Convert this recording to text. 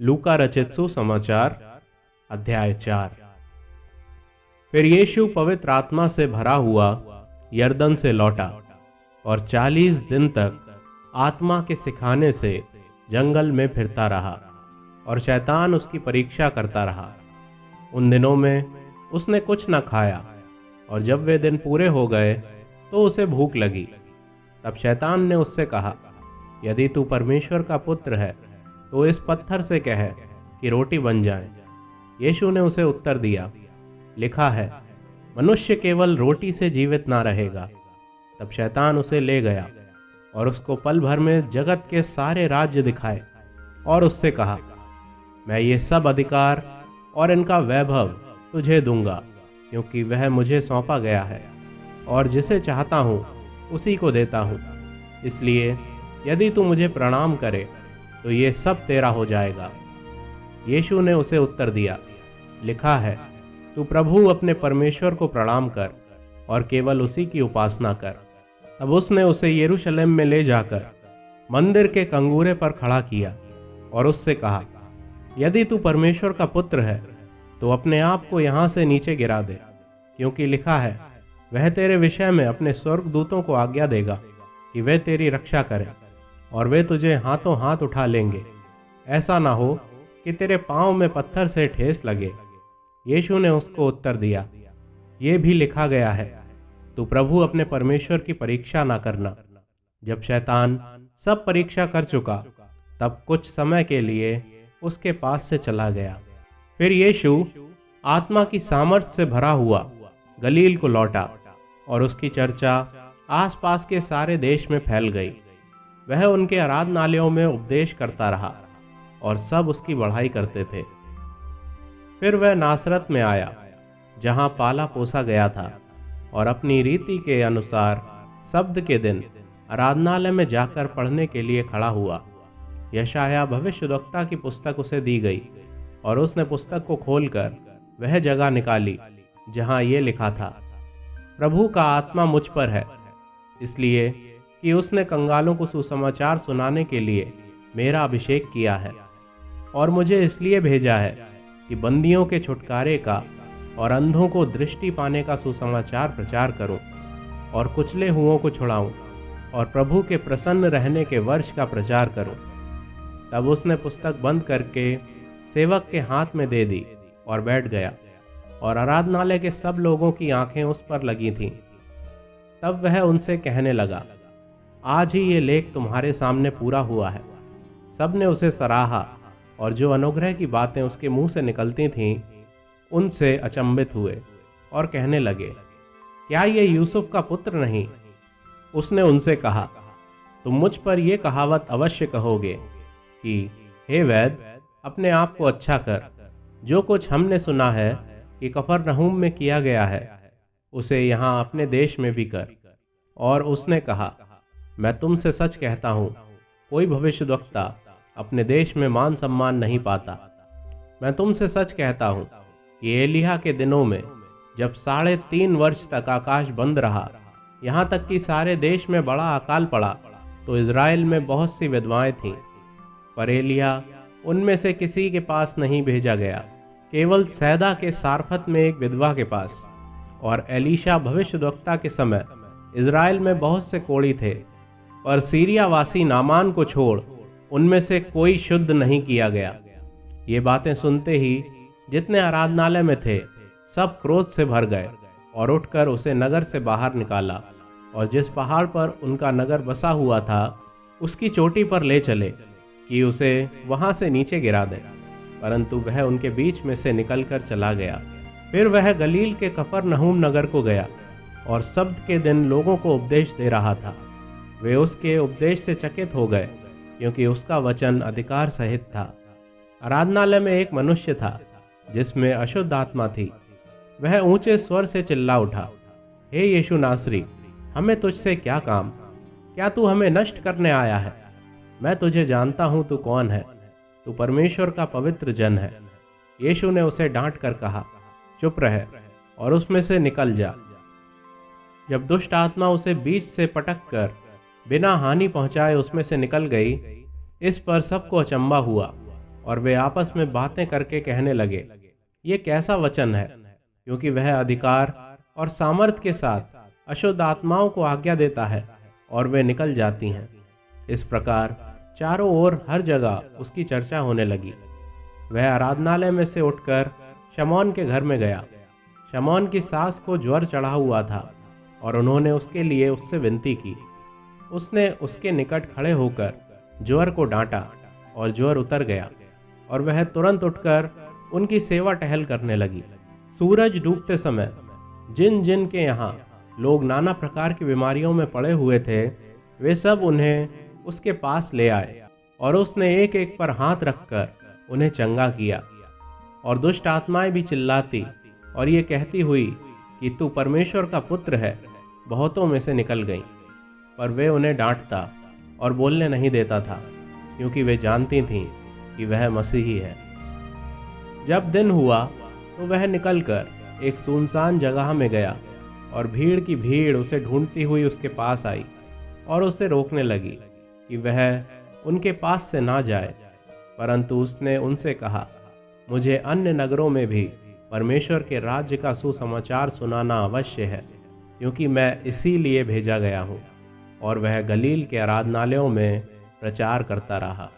लूका रचित सुसमाचार अध्याय 4। फिर यीशु पवित्र आत्मा से भरा हुआ यरदन से लौटा और 40 दिन तक आत्मा के सिखाने से जंगल में फिरता रहा और शैतान उसकी परीक्षा करता रहा। उन दिनों में उसने कुछ न खाया और जब वे दिन पूरे हो गए तो उसे भूख लगी। तब शैतान ने उससे कहा, यदि तू परमेश्वर का पुत्र है तो इस पत्थर से कह कि रोटी बन जाए। यीशु ने उसे उत्तर दिया, लिखा है, मनुष्य केवल रोटी से जीवित ना रहेगा। तब शैतान उसे ले गया और उसको पल भर में जगत के सारे राज्य दिखाए और उससे कहा, मैं ये सब अधिकार और इनका वैभव तुझे दूंगा, क्योंकि वह मुझे सौंपा गया है और जिसे चाहता हूँ उसी को देता हूँ। इसलिए यदि तू मुझे प्रणाम करे तो ये सब तेरा हो जाएगा। यीशु ने उसे उत्तर दिया, लिखा है, तू प्रभु अपने परमेश्वर को प्रणाम कर और केवल उसी की उपासना कर। तब उसने उसे यरूशलेम में ले जाकर मंदिर के कंगूरे पर खड़ा किया और उससे कहा, यदि तू परमेश्वर का पुत्र है तो अपने आप को यहाँ से नीचे गिरा दे, क्योंकि लिखा है, वह तेरे विषय में अपने स्वर्गदूतों को आज्ञा देगा कि वे तेरी रक्षा करें और वे तुझे हाथों हाथ उठा लेंगे, ऐसा ना हो कि तेरे पाँव में पत्थर से ठेस लगे। यीशु ने उसको उत्तर दिया, ये भी लिखा गया है, तू प्रभु अपने परमेश्वर की परीक्षा ना करना। जब शैतान सब परीक्षा कर चुका तब कुछ समय के लिए उसके पास से चला गया। फिर यीशु आत्मा की सामर्थ से भरा हुआ गलील को लौटा और उसकी चर्चा आसपास के सारे देश में फैल गई। वह उनके आराधनालयों में उपदेश करता रहा और सब उसकी बढ़ाई करते थे। फिर वह नासरत में आया, जहां पाला पोसा गया था, और अपनी रीति के अनुसार सब्त के दिन आराधनालय में जाकर पढ़ने के लिए खड़ा हुआ। यशायाह भविष्यद्वक्ता की पुस्तक उसे दी गई और उसने पुस्तक को खोलकर वह जगह निकाली जहां ये लिखा था, प्रभु का आत्मा मुझ पर है, इसलिए कि उसने कंगालों को सुसमाचार सुनाने के लिए मेरा अभिषेक किया है, और मुझे इसलिए भेजा है कि बंदियों के छुटकारे का और अंधों को दृष्टि पाने का सुसमाचार प्रचार करूं, और कुचले हुओं को छुड़ाऊं, और प्रभु के प्रसन्न रहने के वर्ष का प्रचार करूं। तब उसने पुस्तक बंद करके सेवक के हाथ में दे दी और बैठ गया, और आराधनालय के सब लोगों की आंखें उस पर लगी थीं। तब वह उनसे कहने लगा, आज ही ये लेख तुम्हारे सामने पूरा हुआ है। सब ने उसे सराहा और जो अनुग्रह की बातें उसके मुंह से निकलती थीं उनसे अचंभित हुए और कहने लगे, क्या ये यूसुफ का पुत्र नहीं? उसने उनसे कहा, तुम मुझ पर यह कहावत अवश्य कहोगे कि हे वैद, अपने आप को अच्छा कर। जो कुछ हमने सुना है कि कफरनहूम में किया गया है, उसे यहाँ अपने देश में भी कर। और उसने कहा, मैं तुमसे सच कहता हूँ, कोई भविष्यद्वक्ता अपने देश में मान सम्मान नहीं पाता। मैं तुमसे सच कहता हूँ कि एलिय्याह के दिनों में जब 3.5 वर्ष तक आकाश बंद रहा, यहाँ तक कि सारे देश में बड़ा अकाल पड़ा, तो इज़राइल में बहुत सी विधवाएं थीं, पर एलिय्याह उनमें से किसी के पास नहीं भेजा गया, केवल सैदा के सारफत में एक विधवा के पास। और एलीशा भविष्यद्वक्ता के समय इज़राइल में बहुत से कोढ़ी थे, पर सीरियावासी नामान को छोड़ उनमें से कोई शुद्ध नहीं किया गया। ये बातें सुनते ही जितने आराधनालय में थे सब क्रोध से भर गए और उठकर उसे नगर से बाहर निकाला, और जिस पहाड़ पर उनका नगर बसा हुआ था उसकी चोटी पर ले चले कि उसे वहां से नीचे गिरा दे, परंतु वह उनके बीच में से निकलकर चला गया। फिर वह गलील के कफरनहूम नगर को गया और सब्त के दिन लोगों को उपदेश दे रहा था। वे उसके उपदेश से चकित हो गए, क्योंकि उसका वचन अधिकार सहित था। आराधनालय में एक मनुष्य था जिसमें अशुद्ध आत्मा थी। वह ऊंचे स्वर से चिल्ला उठा, हे यीशु नासरी, हमें तुझसे क्या काम? क्या तू हमें नष्ट करने आया है? मैं तुझे जानता हूँ तू कौन है। तू परमेश्वर का पवित्र जन है। यीशु ने उसे डांट कर कहा, चुप रह और उसमें से निकल जा। जब दुष्ट आत्मा उसे बीच से पटक कर बिना हानि पहुंचाए उसमें से निकल गई, इस पर सबको अचंभा हुआ और वे आपस में बातें करके कहने लगे, ये कैसा वचन है, क्योंकि वह अधिकार और सामर्थ के साथ अशुद्ध आत्माओं को आज्ञा देता है और वे निकल जाती हैं। इस प्रकार चारों ओर हर जगह उसकी चर्चा होने लगी। वह आराधनालय में से उठकर शमौन के घर में गया। शमौन की सास को ज्वर चढ़ा हुआ था और उन्होंने उसके लिए उससे विनती की। उसने उसके निकट खड़े होकर ज्वर को डांटा और ज्वर उतर गया और वह तुरंत उठकर उनकी सेवा टहल करने लगी। सूरज डूबते समय जिन जिन के यहाँ लोग नाना प्रकार की बीमारियों में पड़े हुए थे, वे सब उन्हें उसके पास ले आए और उसने एक एक पर हाथ रखकर उन्हें चंगा किया। और दुष्ट आत्माएं भी चिल्लाती और ये कहती हुई कि तू परमेश्वर का पुत्र है, बहुतों में से निकल गईं। पर वे उन्हें डांटता और बोलने नहीं देता था, क्योंकि वे जानती थीं कि वह मसीही है। जब दिन हुआ तो वह निकलकर एक सुनसान जगह में गया और भीड़ की भीड़ उसे ढूंढती हुई उसके पास आई और उसे रोकने लगी कि वह उनके पास से ना जाए। परंतु उसने उनसे कहा, मुझे अन्य नगरों में भी परमेश्वर के राज्य का सुसमाचार सुनाना अवश्य है, क्योंकि मैं इसीलिए भेजा गया हूँ। और वह गलील के आराधनालयों में प्रचार करता रहा।